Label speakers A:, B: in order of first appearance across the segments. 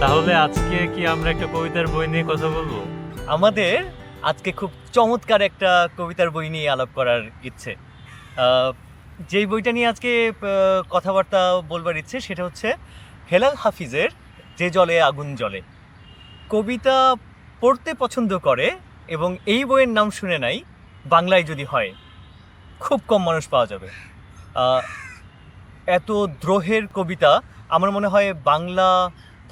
A: তাহলে আজকে কি আমরা একটা কবিতার বই নিয়ে কথা বলবো?
B: আমাদের আজকে খুব চমৎকার একটা কবিতার বই নিয়ে আলাপ করার ইচ্ছে। আহ, যেই বইটা নিয়ে আজকে কথাবার্তা বলবার ইচ্ছে সেটা হচ্ছে হেলাল হাফিজের যে জলে আগুন জ্বলে। কবিতা পড়তে পছন্দ করে এবং এই বইয়ের নাম শুনে নাই বাংলায় যদি হয় খুব কম মানুষ পাওয়া যাবে। আহ, এত দ্রোহের কবিতা আমার মনে হয় বাংলা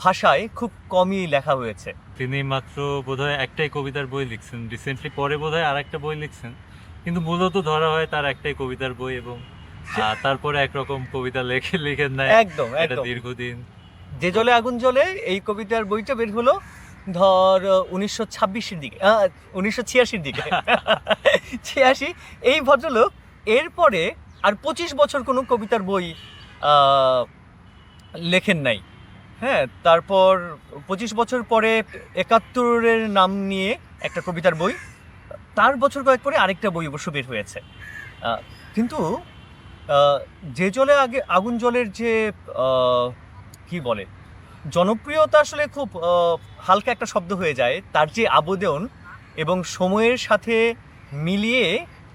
B: ভাষায় খুব কমই লেখা হয়েছে।
A: তিনি মাত্র বোধহয় একটাই কবিতার বই লিখছেন, রিসেন্টলি পরে বোধহয় আর একটা বই লিখছেন, কিন্তু মূলত ধরা হয় তার একটাই কবিতার বই এবং তারপরে একরকম কবিতা লিখেন নাই
B: একদম
A: এটা
B: একদম
A: দীর্ঘদিন।
B: যে জলে আগুন জ্বলে এই কবিতার বইটা বের হলো ধর 1926-এর দিকে, 1986-র দিকে। 86 এই ভদ্রলোক এরপরে আর 25 বছর কোনো কবিতার বই আহ, লেখেন নাই। হ্যাঁ, তারপর 25 বছর পরে 71-এর নাম নিয়ে একটা কবিতার বই, তার বছর কয়েক পরে আরেকটা বই অবশ্য বের হয়েছে। কিন্তু আহ, যে জলে আগুন জলের যে আহ, কি বলে জনপ্রিয়তা আসলে খুব হালকা একটা শব্দ হয়ে যায়। তার যে আবেদন এবং সময়ের সাথে মিলিয়ে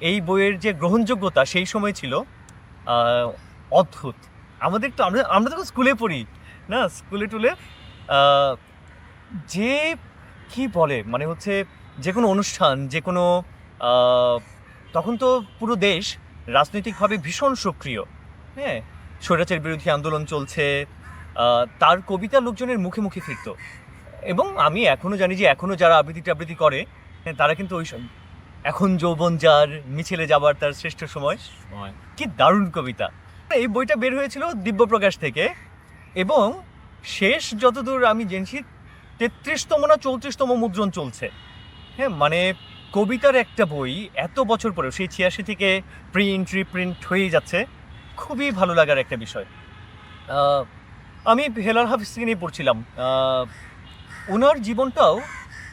B: এই বইয়ের যে গ্রহণযোগ্যতা সেই সময় ছিল আহ, অদ্ভুত। আমাদের তো আমরা আমরা তখন স্কুলে পড়ি না, স্কুলে টুলে আহ, যে কি বলে মানে হচ্ছে যে কোনো অনুষ্ঠান যে কোনো আহ, তখন তো পুরো দেশ রাজনৈতিকভাবে ভীষণ সক্রিয়। হ্যাঁ, স্বৈরাচার বিরোধী আন্দোলন চলছে, তার কবিতা লোকজনের মুখে মুখে ফিরতো। এবং আমি এখনো জানি যে এখনো যারা আবৃত্তি টাবৃত্তি করে, হ্যাঁ, তারা কিন্তু ওই এখন যৌবন যার মিছিলে যাবার তার শ্রেষ্ঠ সময়, কি দারুণ কবিতা। এই বইটা বের হয়েছিল দিব্যপ্রকাশ থেকে এবং শেষ যতদূর আমি জেনেছি 33তম না 34তম মুদ্রণ চলছে। হ্যাঁ, মানে কবিতার একটা বই এত বছর পরেও সেই 86 থেকে প্রিন্ট রিপ্রিন্ট হয়েই যাচ্ছে, খুবই ভালো লাগার একটা বিষয়। আমি হেলাল হাফিজকে নিয়ে পড়ছিলাম, ওনার জীবনটাও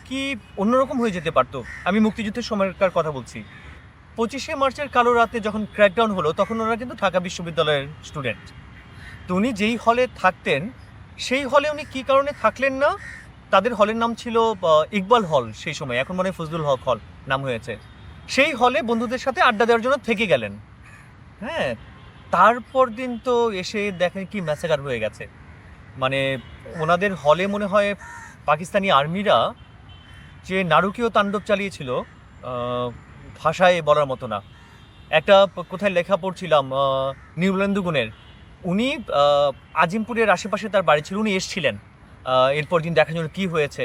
B: কি অন্যরকম হয়ে যেতে পারতো। আমি মুক্তিযুদ্ধের সময়কার কথা বলছি। 25শে মার্চের কালো রাতে যখন ক্র্যাকডাউন হলো তখন ওনারা কিন্তু ঢাকা বিশ্ববিদ্যালয়ের স্টুডেন্ট। তো উনি যেই হলে থাকতেন সেই হলে উনি কী কারণে থাকলেন না, তাদের হলের নাম ছিল ইকবাল হল সেই সময়, এখন মনে হয় ফজলুল হক হল নাম হয়েছে। সেই হলে বন্ধুদের সাথে আড্ডা দেওয়ার জন্য থেকে গেলেন। হ্যাঁ, তারপর দিন তো এসে দেখেন কি ম্যাসাকার হয়ে গেছে। মানে ওনাদের হলে মনে হয় পাকিস্তানি আর্মিরা যে নারকীয় তাণ্ডব চালিয়েছিল, ভাষায় বলার মতো না। একটা কোথায় লেখা পড়ছিলাম, নিউল্যান্ডু গুণের, উনি আজিমপুরের আশেপাশে তার বাড়ি ছিল, উনি এসছিলেন এরপর দিন দেখার জন্য কী হয়েছে।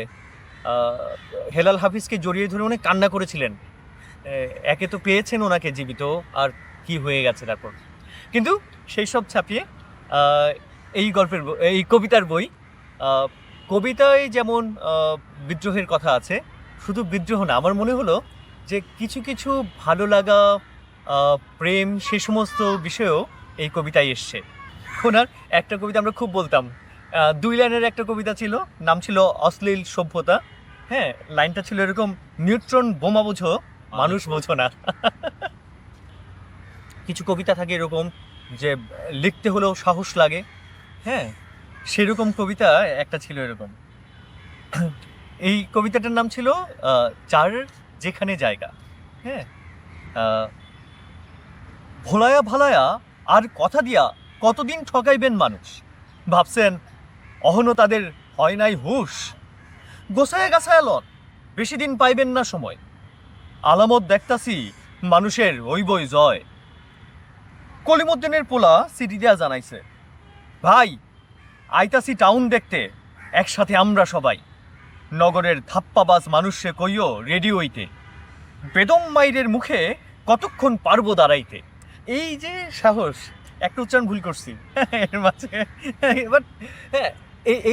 B: হেলাল হাফিজকে জড়িয়ে ধরে উনি কান্না করেছিলেন। একে তো পেয়েছেন ওনাকে জীবিত, আর কি হয়ে গেছে তারপর। কিন্তু সেই সব ছাপিয়ে এই এই কবিতার বই, কবিতায় যেমন বিদ্রোহের কথা আছে, শুধু বিদ্রোহ না, আমার মনে হলো যে কিছু কিছু ভালো লাগা, প্রেম, সে সমস্ত বিষয়েও এই কবিতায় এসছে। ওনার একটা কবিতা আমরা খুব বলতাম, 2 লাইনের একটা কবিতা ছিল, নাম ছিল অশ্লীল সভ্যতা। হ্যাঁ, লাইনটা ছিল এরকম, নিউট্রন বোমা বোঝো মানুষ বোঝো না। কিছু কবিতা থাকে এরকম যে লিখতে হলেও সাহস লাগে। হ্যাঁ, সেরকম কবিতা একটা ছিল এরকম। এই কবিতাটার নাম ছিল চার যেখানে জায়গা। হ্যাঁ, ভোলায়া ভালায়া আর কথা দিয়া কতদিন ঠকাইবেন মানুষ, ভাবছেন অহনো তাদের হয় নাই হুশ, গোছায়া গাছায়া লন বেশি দিন পাইবেন না সময়, আলামত দেখতাছি মানুষের ওই বই জয়। কলিমুদ্দিনের পোলা সিটি দেয়া জানাইছে, ভাই আইতাছি টাউন দেখতে, একসাথে আমরা সবাই, নগরের ধাপ্পাবাজ মানুষে কইও রেডি হইতে, বেদম মাইরের মুখে কতক্ষণ পারবো দাঁড়াইতে। এই যে সাহস, একটা উচ্চারণ ভুল করছি এর মাঝে, বাট হ্যাঁ,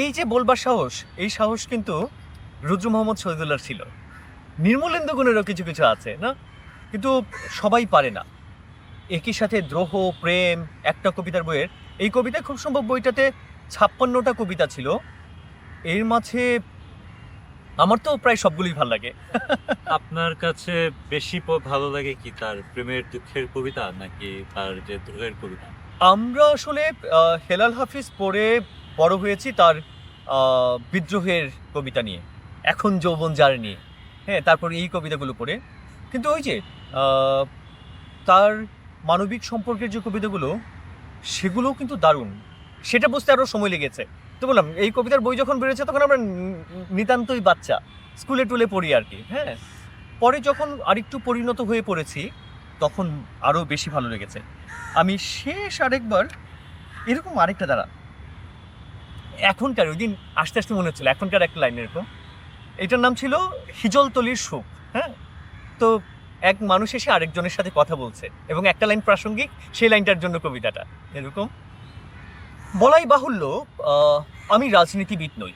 B: এই যে বলবার সাহস, এই সাহস কিন্তু রুদ্র মোহাম্মদ শহীদুল্লাহর ছিল। নির্মলেন্দু গুণেরও কিছু কিছু আছে না, কিন্তু সবাই পারে না। একই সাথে দ্রোহ, প্রেম, একটা কবিতার বইয়ের, এই কবিতায় খুব সম্ভব বইটাতে 56টা কবিতা ছিল। এর মাঝে আমার তো প্রায় সবগুলোই ভালো লাগে।
A: আপনার কাছে বেশি ভালো লাগে কি তার প্রেমের দুঃখের কবিতা নাকি তার যে দ্রোহের কবিতা?
B: আমরা আসলে হেলাল হাফিজ পড়ে বড় হয়েছি তার বিদ্রোহের কবিতা নিয়ে, এখন যৌবন যার নিয়ে, হ্যাঁ, তারপর এই কবিতাগুলো পড়ে। কিন্তু ওই যে তার মানবিক সম্পর্কের যে কবিতাগুলো, সেগুলোও কিন্তু দারুণ। সেটা বুঝতে আরও সময় লেগেছে। তো বললাম, এই কবিতার বই যখন বেরোচ্ছে তখন আমরা নিতান্তই বাচ্চা, স্কুলে টুলে পড়ি আর কি, হ্যাঁ। পরে যখন আরেকটু পরিণত হয়ে পড়েছি তখন আরও বেশি ভালো লেগেছে। আমি শেষ আরেকবার এরকম আরেকটা দ্বারা এখনকার, ওই দিন আস্তে আস্তে মনে হচ্ছিল এখনকার একটা লাইন এরকম, এটার নাম ছিল হিজলতলির সুখ, হ্যাঁ। তো এক মানুষ এসে আরেকজনের সাথে কথা বলছে এবং একটা লাইন প্রাসঙ্গিক, সেই লাইনটার জন্য কবিতাটা এরকম। বলাই বাহুল্য, আমি রাজনীতিবিদ নই,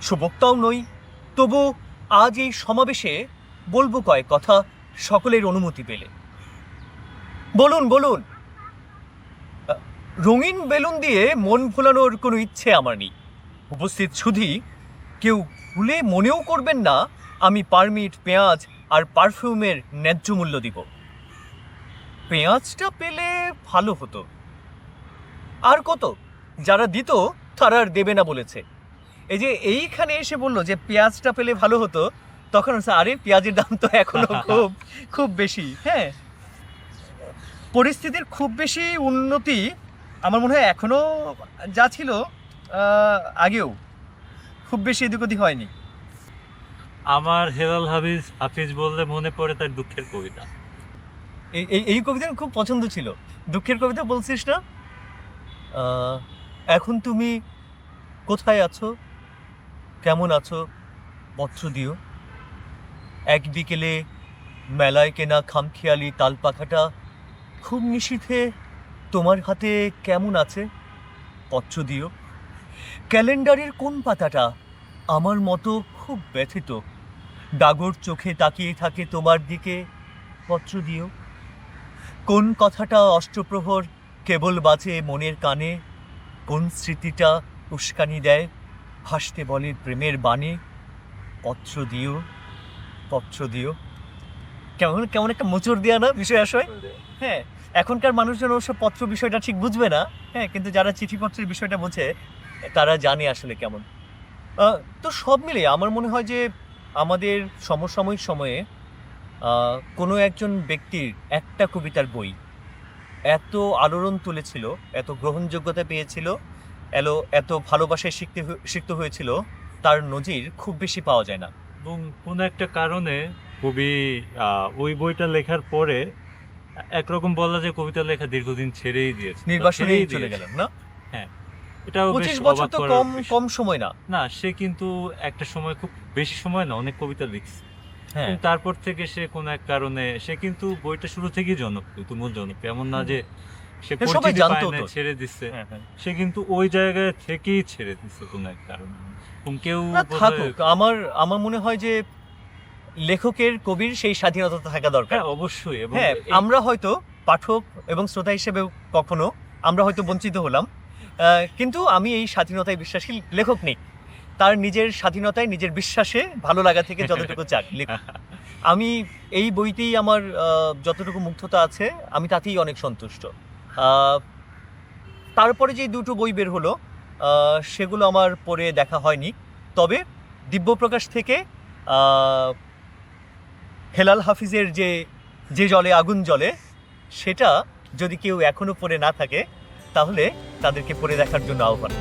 B: সুবক্তাও নই, তবু আজ এই সমাবেশে বলবো কয়েক কথা সকলের অনুমতি পেলে। বলুন বলুন। রঙিন বেলুন দিয়ে মন ভোলানোর কোনো ইচ্ছে আমার নেই। উপস্থিত শুধুই কেউ ভুলে মনেও করবেন না আমি পারমিট, পেঁয়াজ আর পারফিউমের ন্যায্য মূল্য দিব। পেঁয়াজটা পেলে ভালো হতো, আর কত যারা দিত তারা আর দেবে না বলেছে। এই যে এইখানে এসে বললো যে পেঁয়াজটা পেলে ভালো হতো, তখন আরে পেঁয়াজের দাম তো এখনো খুব খুব বেশি, হ্যাঁ। পরিস্থিতির খুব বেশি উন্নতি আমার মনে হয় এখনো যা ছিল আগেও খুব বেশি এদিক ওদিক হয়নি।
A: আমার হেলাল হাফিজ বললে মনে পড়ে তার দুঃখের কবিতা।
B: এই কবিতা খুব পছন্দ ছিল। দুঃখের কবিতা বলছিস না? এখন তুমি কোথায় আছো, কেমন আছো, পত্র দিও। এক বিকেলে মেলায় কেনা খামখেয়ালি তাল পাখাটা খুব নিশীথে তোমার হাতে কেমন আছে, পত্র দিও। ক্যালেন্ডারের কোন পাতাটা আমার মতো খুব ব্যথিত, ডাগর চোখে তাকিয়ে থাকে তোমার দিকে, পত্র দিও। কোন কথাটা অষ্টপ্রহর কেবল বাজে মনের কানে, কোন স্মৃতিটা উস্কানি দেয় ভাসতে বলে প্রেমের বাণে, পত্র দিও, পত্র দিও। কেমন কেমন একটা মোচড় দেয়া না বিষয় আসয়, হ্যাঁ। এখনকার মানুষজন অবশ্য পত্র বিষয়টা ঠিক বুঝবে না, হ্যাঁ, কিন্তু যারা চিঠিপত্রের বিষয়টা বোঝে তারা জানে আসলে কেমন। তো সব মিলে আমার মনে হয় যে আমাদের সমসাময়িক সময়ে কোনো একজন ব্যক্তির একটা কবিতার বই এত আলোড়ন তুলেছিল, এত গ্রহণযোগ্যতা পেয়েছিল, এত ভালোবাসায় সিক্ত হয়েছিল, তার নজির খুব বেশি পাওয়া যায় না।
A: এবং কোনো একটা কারণে কবি ওই বইটা লেখার পরে একরকম বলা যায় কবিতা লেখা দীর্ঘদিন ছেড়েই দিয়েছে,
B: নির্বাসনেই চলে গেলেন না?
A: হ্যাঁ, এটাও বেশ
B: 25 বছর
A: অবাক
B: তো
A: করার বিষয়।
B: কম সময় না।
A: না, সে কিন্তু একটা সময়, খুব বেশি সময় না, অনেক কবিতা লিখছে।
B: হ্যাঁ,
A: কিন্তু তারপর থেকে সে কোনো এক কারণে, সে কিন্তু বইটা শুরু থেকেই জনপ্রিয়, তুমুল জনপ্রিয়, এমন না যে সে
B: হ্যাঁ, সবাই
A: পরিচিতি
B: জানতো
A: পায় না
B: তো।
A: ছেড়ে দিচ্ছে।
B: হ্যাঁ, হ্যাঁ।
A: সে কিন্তু ওই জায়গায় থেকেই ছেড়ে দিচ্ছে কোনো এক কারণে। কেউ
B: না,
A: বোধহয়-
B: থাকুক। আমার মনে হয় যে লেখকের, কবির সেই স্বাধীনতা থাকা দরকার।
A: হ্যাঁ, অবশ্যই। এবং
B: হ্যাঁ,
A: এই-
B: আমরা হয়তো পাঠক এবং শ্রোতা হিসেবে কখনো আমরা হয়তো বঞ্চিত হলাম, কিন্তু আমি এই স্বাধীনতায় বিশ্বাসী। লেখক নেই, তার নিজের স্বাধীনতায়, নিজের বিশ্বাসে, ভালো লাগা থেকে যতটুকু চাক লিখুক। আমি এই বইতেই আমার যতটুকু মুগ্ধতা আছে আমি তাতেই অনেক সন্তুষ্ট। তারপরে যে দুটো বই বের হলো সেগুলো আমার পড়ে দেখা হয়নি, তবে দিব্যপ্রকাশ থেকে হেলাল হাফিজের যে জলে আগুন জ্বলে, সেটা যদি কেউ এখনো পড়ে না থাকে তাহলে তাদেরকে পড়ে দেখার জন্য আহ্বান।